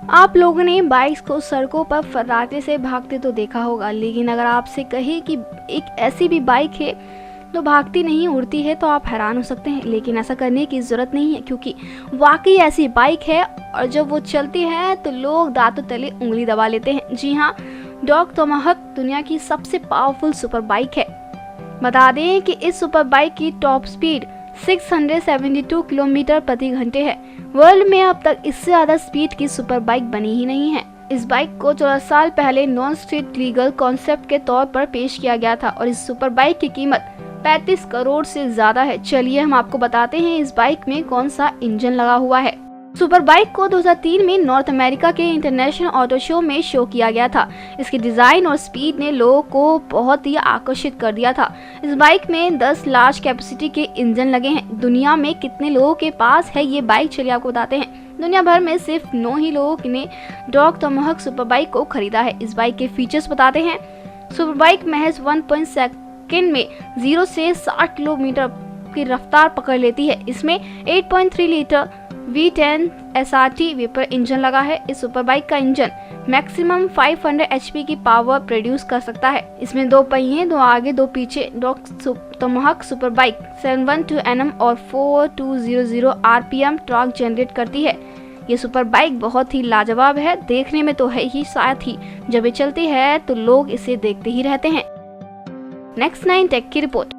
आप लोगों ने बाइक्स को सड़कों पर फर्राटे से भागते तो देखा होगा, लेकिन अगर आपसे कहे कि एक ऐसी भी बाइक है तो भागती नहीं उड़ती है तो आप हैरान हो सकते हैं। लेकिन ऐसा करने की ज़रूरत नहीं है, क्योंकि वाकई ऐसी बाइक है और जब वो चलती है तो लोग दांतों तले उंगली दबा लेते हैं। जी हाँ, डॉग टोमाहॉक दुनिया की सबसे पावरफुल सुपर बाइक है। बता दें कि इस सुपर बाइक की टॉप स्पीड 672 किलोमीटर प्रति घंटे है। वर्ल्ड में अब तक इससे ज़्यादा स्पीड की सुपर बाइक बनी ही नहीं है। इस बाइक को 14 साल पहले नॉन स्ट्रीट लीगल कॉन्सेप्ट के तौर पर पेश किया गया था और इस सुपर बाइक की कीमत 35 करोड़ से ज्यादा है। चलिए हम आपको बताते हैं इस बाइक में कौन सा इंजन लगा हुआ है। सुपर बाइक को 2003 में नॉर्थ अमेरिका के इंटरनेशनल ऑटो शो में शो किया गया था। इसकी डिजाइन और स्पीड ने लोगों को बहुत ही आकर्षित कर दिया था। इस बाइक में 10 लार्ज कैपेसिटी के इंजन लगे हैं। दुनिया में कितने लोगों के पास है ये बाइक, चलिए आपको बताते हैं। दुनिया भर में सिर्फ 9 ही लोगों ने डॉग टोमाहॉक सुपर बाइक को खरीदा है। इस बाइक के फीचर्स बताते हैं। सुपर बाइक महज 1 सेकंड में 0 से 60 किलोमीटर की रफ्तार पकड़ लेती है। इसमें 8.3 litre V10 SRT vapour engine लगा है। इस सुपर बाइक का इंजन मैक्सिमम 500 HP की पावर प्रोड्यूस कर सकता है। इसमें 2 पहिए, 2 आगे 2 पीछे। Dog Tomahawk super bike 712 Nm और 4200 RPM टॉर्क जनरेट करती है। ये सुपर बाइक बहुत ही लाजवाब है, देखने में तो है ही, साथ ही जब ये चलती है तो लोग इसे देखते ही रहते हैं। नेक्स्ट 9 टेक की रिपोर्ट।